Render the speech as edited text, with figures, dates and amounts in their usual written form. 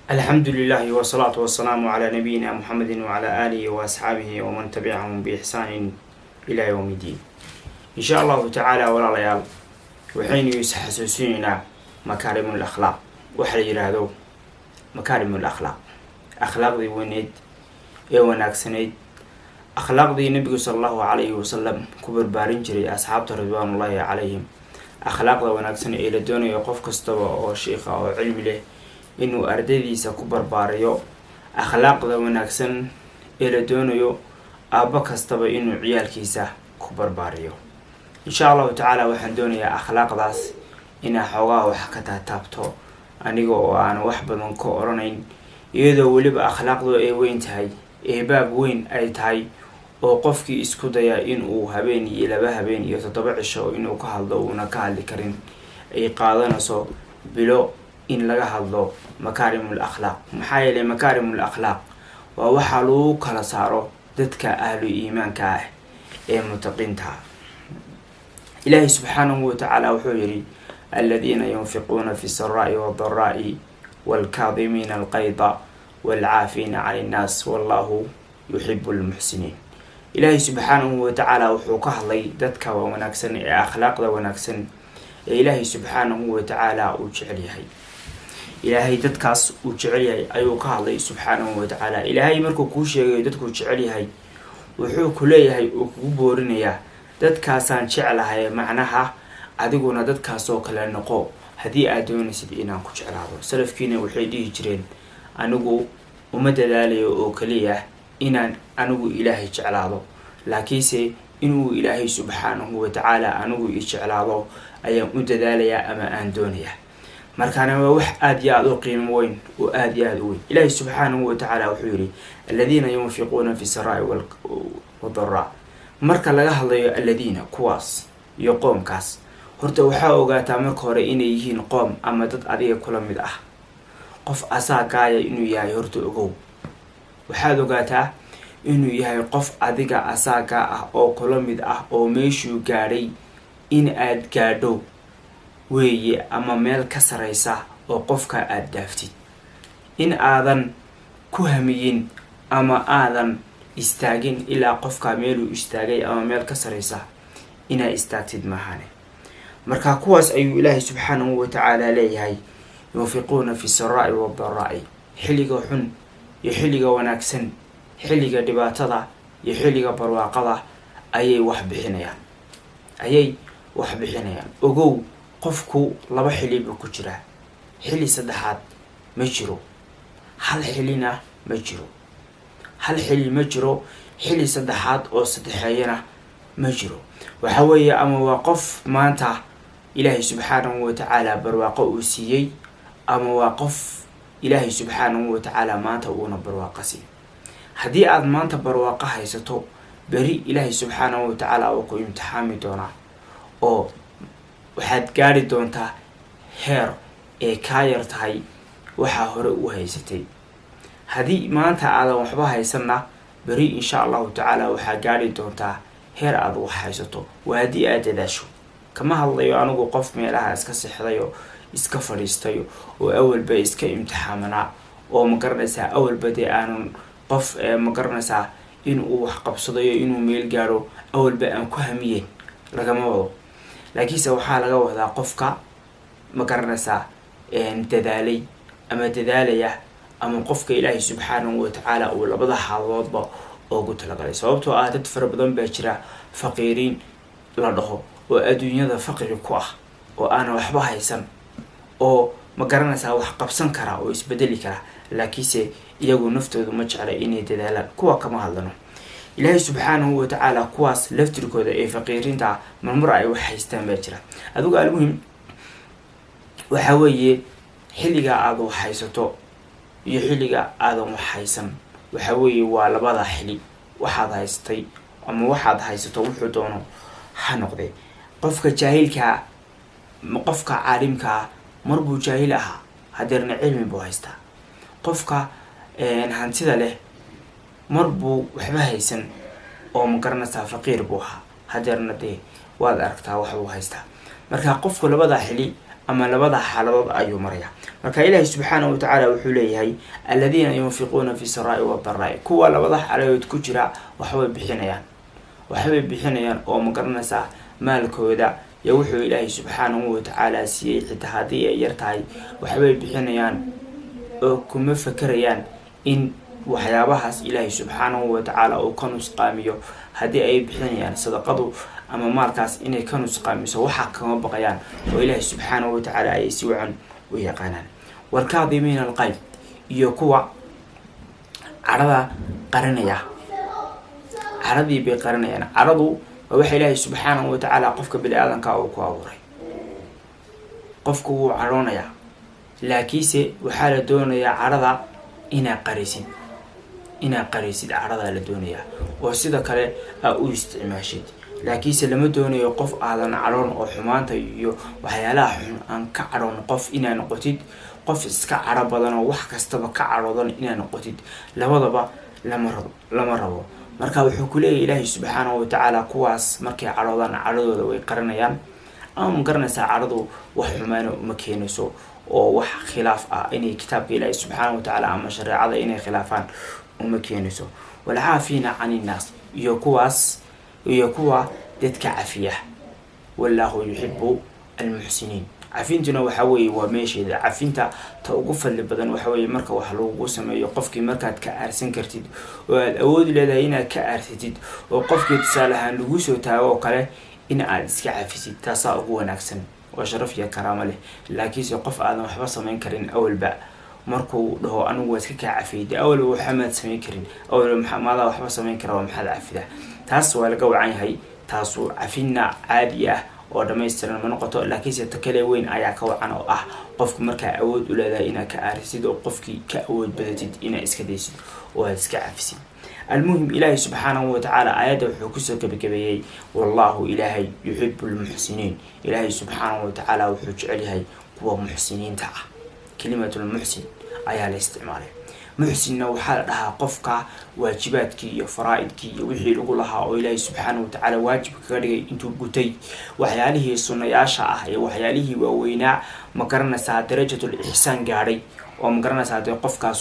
الحمد لله والصلاة والسلام على نبينا محمد وعلى آله وأصحابه ومن تبعهم بإحسان إلى يوم الدين إن شاء الله تعالى ولا ليال وحين يسحسسيننا مكارم الأخلاق وحرير هذا مكارم الأخلاق أخلاق ذي ونيد وناكسنيد أخلاق ذي النبي صلى الله عليه وسلم كبر بارنجري أصحاب رضوان الله عليهم أخلاق ذي وناكسن إلى الدنيا يقف كستوى أو شيخ أو علم له inuu ardaydiisa ku barbaariyo akhlaaqda wanaagsan ee la doonayo aabba kastaba inuu ciyaalkiisa ku barbaariyo insha Allah ta'ala waxaan doonayaa akhlaaqdaas inaa xoogaa wax ka taabto aniga oo aan wax badan ka oranayn iyadoo waliba akhlaaqdu ay weyn tahay ee baab weyn ay tahay oo qofkii isku daya inuu habeen iyo laba habeen iyo 7 cisho inuu ka hadlo una ka hadli karin ay qaadanayso bilo in laga hadlo makaarimul akhlaaq maxaa yeelay makaarimul akhlaaq waa waxa lagu kala saaro dadka ahlu iimaanka ah ee mutaqiinta ilaahi subhanahu wa ta'ala wuxuu yiri alladheena yunfiquna fi sarra'i wad dharra'i wal kaadhimina al qayda wal 'aafina 'anil nas wallahu yuhibbul muhsinin ilaahi subhanahu wa ta'ala wuxuu ka hadlay dadka wanaagsan ee akhlaaqda wanaagsan ee ilaahi subhanahu wa ta'ala uu jecel yahay ilaahay dadkaas uu jecel yahay ayuu ka hadlay subhanahu wa ta'ala ilaahay markuu ku sheegay dadku jecel yahay wuxuu ku leeyahay oo kugu boorinayaa dadkaasaan jecelahay macnaha adiguna dadkaas oo kale noqo hadii aad doonaysid inaan ku jeclaado salafkiina waxay dhihi jireen anigu uma dadaalayo oo kaliya inaan anigu ilaahay jeclaado laakiinse inuu ilaahay subhanahu wa ta'ala anigu i jeclaado ayaan u dadaalayaa ama aan doonayaa markaana waa wax aad iyo aad u qiimo weyn oo aad iyo aad u weyn ilaahay subhanahu wa ta'ala wuxuu yiri alladheena yunfiquna fi sarai wal dharra marka laga hadlayo alladheena kuwaas iyo qoomkaas horta waxa ogaataa marka hore inay yihiin qoom ama dad adiga kula mid ah qof asaagaaya inuu yahay horta ogow waxaad ogaataa inuu yahay qof adiga asaaga ah oo kula mid ah oo meeshuu gaaray in aad gaadho weeye ama meel ka sareysa oo qofka aad daaftid in aadan ku hamiyin ama aadan istaagin ilaa qofka meel uu istaagay ama meel ka sareysa ina istaagtid maahane marka kuwaas ayuu ilaahay subhanahu wa ta'ala leeyahay yunfiquna fi sarai wad dharra'i xiliga xun iyo xiliga wanaagsan xiliga dhibaatada iyo xiliga barwaaqada ayay wax bixinayaan ogow qofku laba xili buu ku jiraa xili saddexaad ma jiro hal xilina ma jiro hal xili ma jiro xili saddexaad oo saddexeeyana ma jiro waxa weeye ama waa qof maanta ilaahay subhanahu wa ta'ala barwaaqo uu siiyay ama waa qof ilaahay subhanahu wa ta'ala maanta uuna barwaaqo siiyay hadii aad maanta barwaaqo haysato bari ilaahay subhanahu wa ta'ala uu ku imtixaami doonaa oo waxaad gaari doontaa heer ee ka yar tahay waxa hore u haysatay hadii maanta aad waxba haysanna bari insha Allah ta'ala waxa gaari doontaa heer aad wax haysato waadi aad dadaasho kama hadlayo anigu qof meelaha iska sixdayo iska fariistayo oo awalba iska imtixaamana oo ma garanaysaa awalba aan qof ma garanaysaa inuu wax qabsadayo inuu meel gaaro awalba aan ku hamiyeen lagama wado laakiinse waxa laga wadaa qofka ma garanaysaa dadaalay ama dadaalaya ama qofka ilaahay subhanahu wa ta'ala uu labada xaaladoodba ugu talagalay sababtoo ah dad fara badan baa jira faqiiriin la dhaho oo adduunyada faqri ku ah oo aan waxba haysan oo ma garanaysaa wax qabsan kara oo isbedeli kara laakiinse iyagu naftoodu ma jecla inay dadaalaan kuwa kama hadlano ilaahay subhanahu wa ta'ala kuwaas laftirkooda ee faqiirinta marmar ay wax haystaan baa jira adigu almuhim waxa weeye xilliga aad wax haysato iyo xilliga aad wax haysan waxa weeye waa labada xilli waxaad haystay ama waxaad haysato wuxuu doono ha noqday qofka jaahilka qofka caalimka marbu jaahil ah hadeerna cilmi buu haystaa qofka hantida leh marbu waxba haysan oo ma garanaysaa faqiir buu ahaa hadeerna waad aragtaa wax uu haystaa marka qofku labada xilli أما لبضع حالات أيو مريا marka Ilaahay subhanahu wa ta'ala wuxuu leeyahay alladina yunfiquna fi sarai wa darai kuwa labada xaaladood ku jira waxay bixinayaan oo ma garanaysaa maalkooda ya wuxuu Ilaahay subhanahu wa ta'ala siiyay xitaa hadii ay yartahay waxay bixinayaan oo kuma fakarayaan in waxyaabahaas Ilaahay subhanahu wa ta'ala uu ka nusqaamiyo hadii ay bixinayaan sadaqadu ama maalkaas inay ka nusqaamiso waxa kama baqayaan oo Ilaahay subhanahu wa ta'ala ay si wacan ويقانان والكاظمين الغيظ يكوا عرضا قرنيا عرضي بقرنيا عرضوا ووحي الله سبحانه وتعالى قفك بالآذن كاو كواوري قفك عرونيا لكيسي وحالة دونيا عرضا إنا قريسين عرضا لدونيا وسيدا كالي أو استعماشيد لكيسي لما دونيا قف آذن عرون أو حمانتا يو وحيالا أن كعرون قف إنا نقوتيد قف اسكا عربادان وح كستبا كعرودان إنا نقوتيد لبضبا لما ربو marka wuxuu ku leeyahay Ilaahay subhanahu wa ta'ala kuwaas markay caroodaan caradooda way qaranayaan ama garanaysa caradu wax xumaano ma keenayso oo wax khilaaf ah inay kitaabka Ilaahay subhanahu wa ta'ala ama shariicada inay khilaafaan uma keenayso wala haafina 'anil nas iyo kuwa dadka cafiya wallahu yuhibbu al-muhsinin عفينتنا وحوي وماشي عفينتا توقف اللي بدن وحوي مركا وحلو قسم يقفك مركا كأرسن كرتيد والأود لدينا كأرتيد وقفك تسالها لوسو تاو قاله إن أدسك عفيسي تاسا هو نكسن وشرف يا كرامة له لكن يقف آدم حبس من كرين أول باء مركو له أنو وسك عفيد أول محمد سمين كرين أول محمد وحبس من كرام محل عفيده تاسو لقوا عين هاي تاسو عفينا عادية oo dhameystirna ma noqoto laakiin si takale weyn ayaa ka wacan oo ah qofku marka awood u leedahay inaad ka aarisid oo qofkii ka awood badatid inaad iska deysid oo iska cafisid المهم إلهي سبحانه وتعالى آياته وحكسه كبكبيي والله إلهي يحب المحسنين إلهي سبحانه وتعالى وحج عليها هو محسنين تعا كلمة المحسن آية الاستعمال محسن وحال لها قفك واجباتك وفرائدك وحي لها أو إلهي سبحانه وتعالى واجبك غير انتو قتي وحياله السنة ياشا وحياله وويناء مقرنا ساعة درجة الإحسان قاري ومقرنا ساعة قفك